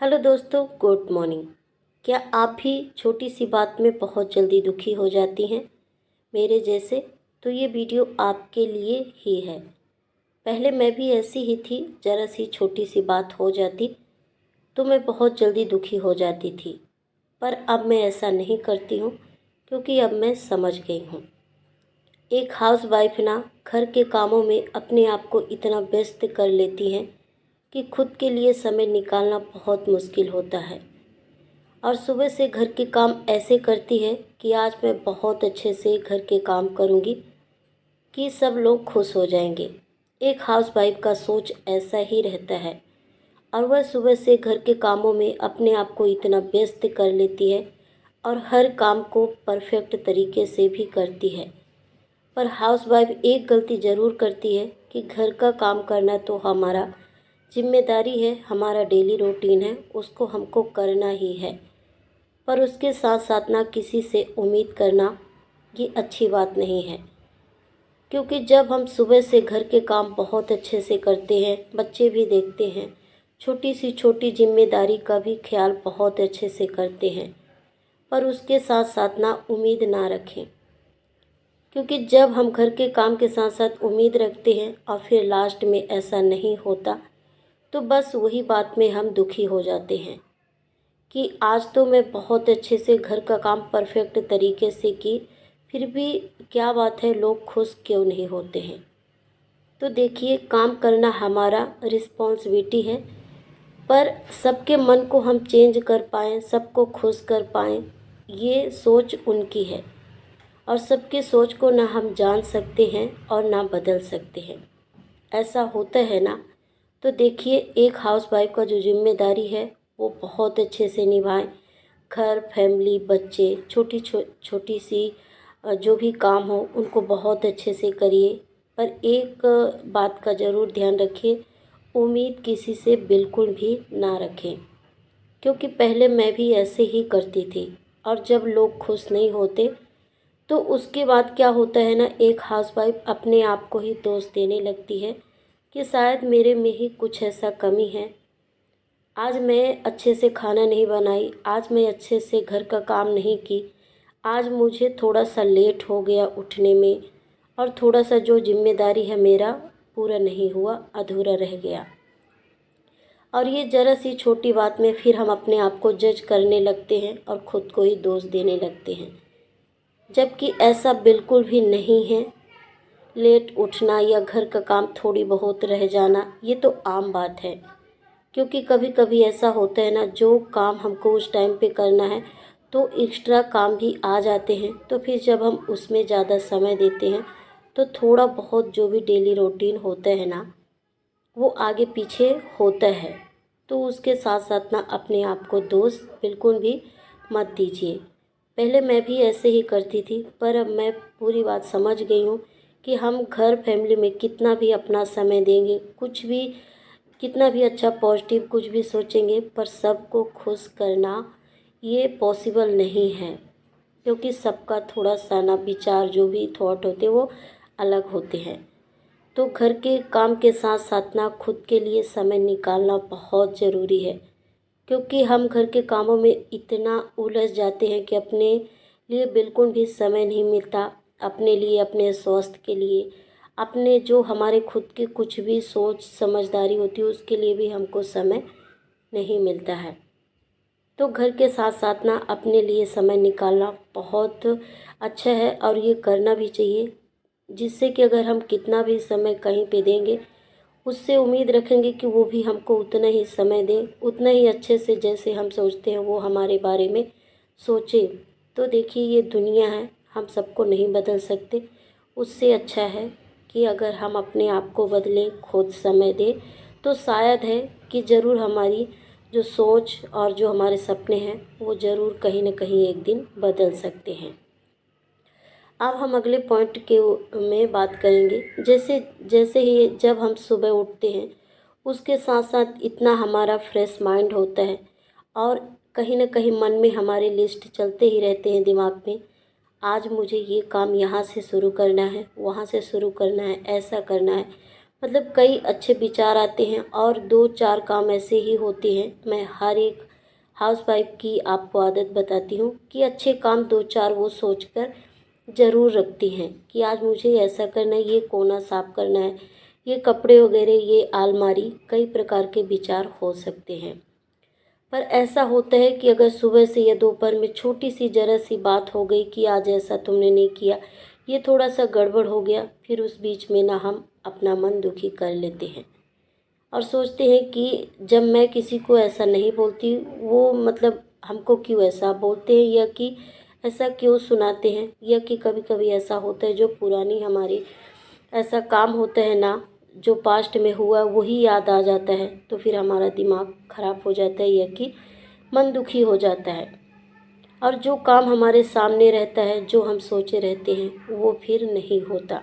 Hello दोस्तों, good morning. क्या आप भी छोटी सी बात में बहुत जल्दी दुखी हो जाती हैं मेरे जैसे? तो ये वीडियो आपके लिए ही है। पहले मैं भी ऐसी ही थी। ज़रा सी छोटी सी बात हो जाती तो मैं बहुत जल्दी दुखी हो जाती थी। पर अब मैं ऐसा नहीं करती हूँ, क्योंकि अब मैं समझ गई हूँ। एक हाउस वाइफ ना घर के कामों में अपने आप को इतना व्यस्त कर लेती हैं कि खुद के लिए समय निकालना बहुत मुश्किल होता है। और सुबह से घर के काम ऐसे करती है कि आज मैं बहुत अच्छे से घर के काम करूँगी कि सब लोग खुश हो जाएंगे। एक हाउसवाइफ का सोच ऐसा ही रहता है, और वह सुबह से घर के कामों में अपने आप को इतना व्यस्त कर लेती है और हर काम को परफेक्ट तरीके से भी करती है। पर हाउसवाइफ एक गलती ज़रूर करती है कि घर का काम करना तो हमारा जिम्मेदारी है, हमारा डेली रूटीन है, उसको हमको करना ही है। पर उसके साथ साथ ना किसी से उम्मीद करना ये अच्छी बात नहीं है। क्योंकि जब हम सुबह से घर के काम बहुत अच्छे से करते हैं, बच्चे भी देखते हैं, छोटी सी छोटी जिम्मेदारी का भी ख्याल बहुत अच्छे से करते हैं, पर उसके साथ साथ ना उम्मीद ना रखें। क्योंकि जब हम घर के काम के साथ साथ उम्मीद रखते हैं और फिर लास्ट में ऐसा नहीं होता, तो बस वही बात में हम दुखी हो जाते हैं कि आज तो मैं बहुत अच्छे से घर का काम परफेक्ट तरीके से की, फिर भी क्या बात है, लोग खुश क्यों नहीं होते हैं? तो देखिए, काम करना हमारा रिस्पॉन्सिबिलिटी है, पर सबके मन को हम चेंज कर पाएँ, सबको खुश कर पाएँ, ये सोच उनकी है। और सबके सोच को ना हम जान सकते हैं और ना बदल सकते हैं। ऐसा होता है ना? तो देखिए, एक हाउसवाइफ का जो जिम्मेदारी है वो बहुत अच्छे से निभाएं। घर, फैमिली, बच्चे, छोटी सी जो भी काम हो उनको बहुत अच्छे से करिए। पर एक बात का ज़रूर ध्यान रखिए, उम्मीद किसी से बिल्कुल भी ना रखें। क्योंकि पहले मैं भी ऐसे ही करती थी, और जब लोग खुश नहीं होते तो उसके बाद क्या होता है ना, एक हाउसवाइफ अपने आप को ही दोष देने लगती है कि शायद मेरे में ही कुछ ऐसा कमी है। आज मैं अच्छे से खाना नहीं बनाई, आज मैं अच्छे से घर का काम नहीं की, आज मुझे थोड़ा सा लेट हो गया उठने में, और थोड़ा सा जो जिम्मेदारी है मेरा पूरा नहीं हुआ, अधूरा रह गया। और ये ज़रा सी छोटी बात में फिर हम अपने आप को जज करने लगते हैं और ख़ुद को ही दोष देने लगते हैं, जबकि ऐसा बिल्कुल भी नहीं है। लेट उठना या घर का काम थोड़ी बहुत रह जाना ये तो आम बात है। क्योंकि कभी कभी ऐसा होता है ना, जो काम हमको उस टाइम पे करना है तो एक्स्ट्रा काम भी आ जाते हैं, तो फिर जब हम उसमें ज़्यादा समय देते हैं तो थोड़ा बहुत जो भी डेली रूटीन होता है ना, वो आगे पीछे होता है। तो उसके साथ साथ ना अपने आप को दोष बिल्कुल भी मत दीजिए। पहले मैं भी ऐसे ही करती थी, पर अब मैं पूरी बात समझ गई हूँ कि हम घर फैमिली में कितना भी अपना समय देंगे, कुछ भी कितना भी अच्छा पॉजिटिव कुछ भी सोचेंगे, पर सबको खुश करना ये पॉसिबल नहीं है। क्योंकि सबका थोड़ा सा ना विचार, जो भी थॉट होते हैं वो अलग होते हैं। तो घर के काम के साथ साथ ना खुद के लिए समय निकालना बहुत ज़रूरी है। क्योंकि हम घर के कामों में इतना उलझ जाते हैं कि अपने लिए बिल्कुल भी समय नहीं मिलता। अपने लिए, अपने स्वास्थ्य के लिए, अपने जो हमारे खुद के कुछ भी सोच समझदारी होती है उसके लिए भी हमको समय नहीं मिलता है। तो घर के साथ साथ ना अपने लिए समय निकालना बहुत अच्छा है, और ये करना भी चाहिए। जिससे कि अगर हम कितना भी समय कहीं पे देंगे, उससे उम्मीद रखेंगे कि वो भी हमको उतना ही समय दें, उतना ही अच्छे से जैसे हम सोचते हैं वो हमारे बारे में सोचे। तो देखिए, ये दुनिया है, हम सबको नहीं बदल सकते। उससे अच्छा है कि अगर हम अपने आप को बदलें, खुद समय दें, तो शायद है कि ज़रूर हमारी जो सोच और जो हमारे सपने हैं वो ज़रूर कहीं ना कहीं एक दिन बदल सकते हैं। अब हम अगले पॉइंट के में बात करेंगे। जैसे जैसे ही जब हम सुबह उठते हैं, उसके साथ साथ इतना हमारा फ्रेश माइंड होता है, और कहीं ना कहीं मन में हमारे लिस्ट चलते ही रहते हैं दिमाग में। आज मुझे ये काम यहाँ से शुरू करना है, वहाँ से शुरू करना है, ऐसा करना है। मतलब कई अच्छे विचार आते हैं और 2-4 काम ऐसे ही होते हैं। मैं हर एक हाउसवाइफ़ की आपको आदत बताती हूँ कि अच्छे काम 2-4 वो सोचकर ज़रूर रखती हैं कि आज मुझे ऐसा करना है, ये कोना साफ़ करना है, ये कपड़े वगैरह, ये अलमारी, कई प्रकार के विचार हो सकते हैं। पर ऐसा होता है कि अगर सुबह से या दोपहर में छोटी-सी ज़रा-सी बात हो गई कि आज ऐसा तुमने नहीं किया, ये थोड़ा-सा गड़बड़ हो गया, फिर उस बीच में ना हम अपना मन दुखी कर लेते हैं और सोचते हैं कि जब मैं किसी को ऐसा नहीं बोलती, वो मतलब हमको क्यों ऐसा बोलते हैं या कि ऐसा क्यों सुनाते हैं, या कि कभी-कभी ऐसा होता है जो पुरानी हमारी ऐसा काम होता है ना, जो पास्ट में हुआ वही याद आ जाता है, तो फिर हमारा दिमाग ख़राब हो जाता है या कि मन दुखी हो जाता है। और जो काम हमारे सामने रहता है, जो हम सोचे रहते हैं, वो फिर नहीं होता।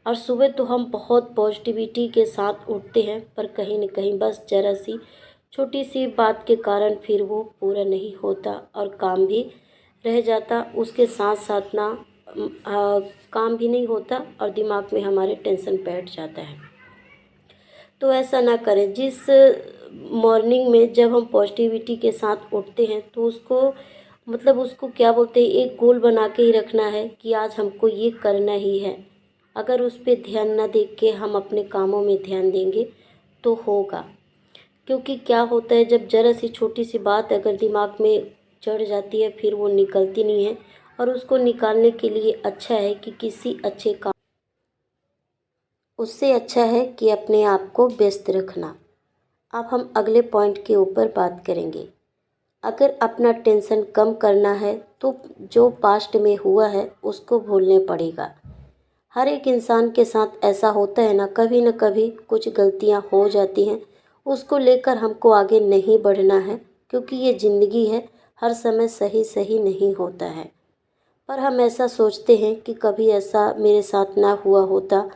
और सुबह तो हम बहुत पॉजिटिविटी के साथ उठते हैं, पर कहीं न कहीं बस ज़रा-सी छोटी-सी बात के कारण फिर वो पूरा नहीं होता और काम भी रह जाता। उसके साथ-साथ ना काम भी नहीं होता और दिमाग में हमारे टेंशन बैठ जाता है। तो ऐसा ना करें। जिस मॉर्निंग में जब हम पॉजिटिविटी के साथ उठते हैं तो उसको मतलब उसको क्या बोलते हैं, एक गोल बना के ही रखना है कि आज हमको ये करना ही है। अगर उस पे ध्यान ना दे के हम अपने कामों में ध्यान देंगे तो होगा। क्योंकि क्या होता है, जब ज़रा सी छोटी सी बात अगर दिमाग में चढ़ जाती है फिर वो निकलती नहीं है, और उसको निकालने के लिए अच्छा है कि किसी अच्छे काम, उससे अच्छा है कि अपने आप को व्यस्त रखना। अब हम अगले पॉइंट के ऊपर बात करेंगे। अगर अपना टेंशन कम करना है तो जो पास्ट में हुआ है उसको भूलने पड़ेगा। हर एक इंसान के साथ ऐसा होता है ना, कभी न कभी कुछ गलतियां हो जाती हैं, उसको लेकर हमको आगे नहीं बढ़ना है, क्योंकि ये ज़िंदगी है, हर समय सही सही नहीं होता है। पर हम ऐसा सोचते हैं कि कभी ऐसा मेरे साथ ना हुआ होता,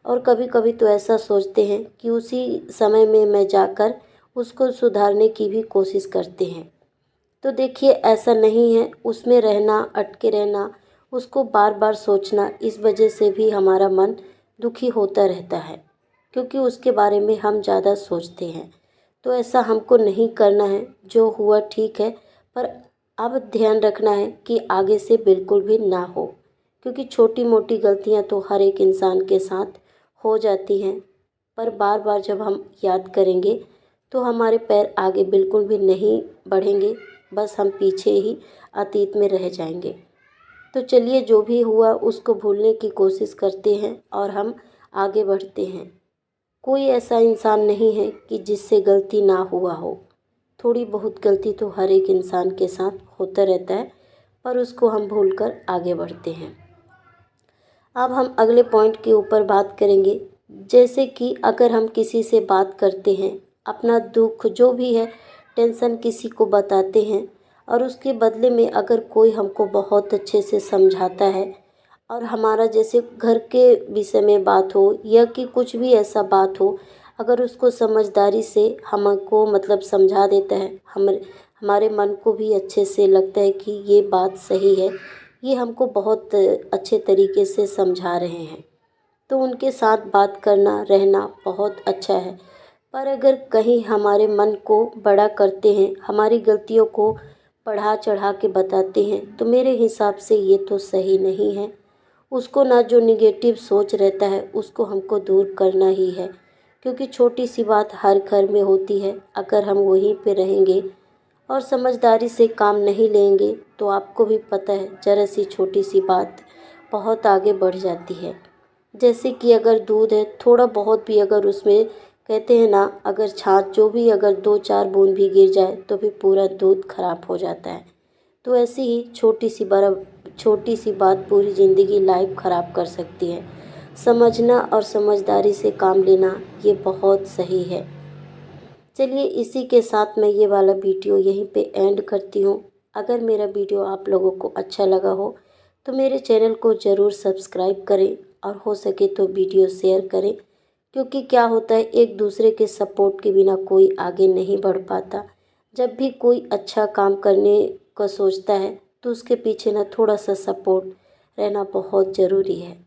और कभी कभी तो ऐसा सोचते हैं कि उसी समय में मैं जाकर उसको सुधारने की भी कोशिश करते हैं। तो देखिए, ऐसा नहीं है, उसमें रहना, अटके रहना, उसको बार बार सोचना, इस वजह से भी हमारा मन दुखी होता रहता है, क्योंकि उसके बारे में हम ज़्यादा सोचते हैं। तो ऐसा हमको नहीं करना है। जो हुआ ठीक है, पर अब ध्यान रखना है कि आगे से बिल्कुल भी ना हो, क्योंकि छोटी मोटी गलतियां तो हर एक इंसान के साथ हो जाती हैं। पर बार बार जब हम याद करेंगे तो हमारे पैर आगे बिल्कुल भी नहीं बढ़ेंगे, बस हम पीछे ही अतीत में रह जाएंगे। तो चलिए, जो भी हुआ उसको भूलने की कोशिश करते हैं और हम आगे बढ़ते हैं। कोई ऐसा इंसान नहीं है कि जिससे गलती ना हुआ हो। थोड़ी बहुत गलती तो हर एक इंसान के साथ होता रहता है, पर उसको हम भूलकर आगे बढ़ते हैं। अब हम अगले पॉइंट के ऊपर बात करेंगे। जैसे कि अगर हम किसी से बात करते हैं, अपना दुख जो भी है, टेंशन किसी को बताते हैं, और उसके बदले में अगर कोई हमको बहुत अच्छे से समझाता है, और हमारा जैसे घर के विषय में बात हो या कि कुछ भी ऐसा बात हो, अगर उसको समझदारी से हमको मतलब समझा देता है, हमारे मन को भी अच्छे से लगता है कि ये बात सही है, ये हमको बहुत अच्छे तरीके से समझा रहे हैं, तो उनके साथ बात करना रहना बहुत अच्छा है। पर अगर कहीं हमारे मन को बड़ा करते हैं, हमारी गलतियों को बढ़ा चढ़ा के बताते हैं, तो मेरे हिसाब से ये तो सही नहीं है। उसको ना, जो निगेटिव सोच रहता है उसको हमको दूर करना ही है, क्योंकि छोटी सी बात हर घर में होती है। अगर हम वहीं पे रहेंगे और समझदारी से काम नहीं लेंगे तो आपको भी पता है, ज़रा सी छोटी सी बात बहुत आगे बढ़ जाती है। जैसे कि अगर दूध है, थोड़ा बहुत भी अगर उसमें कहते हैं ना, अगर छाछ जो भी अगर 2-4 बूंद भी गिर जाए तो भी पूरा दूध खराब हो जाता है। तो ऐसे ही छोटी सी बात पूरी ज़िंदगी लाइफ ख़राब कर सकती है। समझना और समझदारी से काम लेना ये बहुत सही है। चलिए, इसी के साथ मैं ये वाला वीडियो यहीं पे एंड करती हूँ। अगर मेरा वीडियो आप लोगों को अच्छा लगा हो तो मेरे चैनल को ज़रूर सब्सक्राइब करें, और हो सके तो वीडियो शेयर करें, क्योंकि क्या होता है, एक दूसरे के सपोर्ट के बिना कोई आगे नहीं बढ़ पाता। जब भी कोई अच्छा काम करने का सोचता है तो उसके पीछे ना थोड़ा सा सपोर्ट रहना बहुत ज़रूरी है।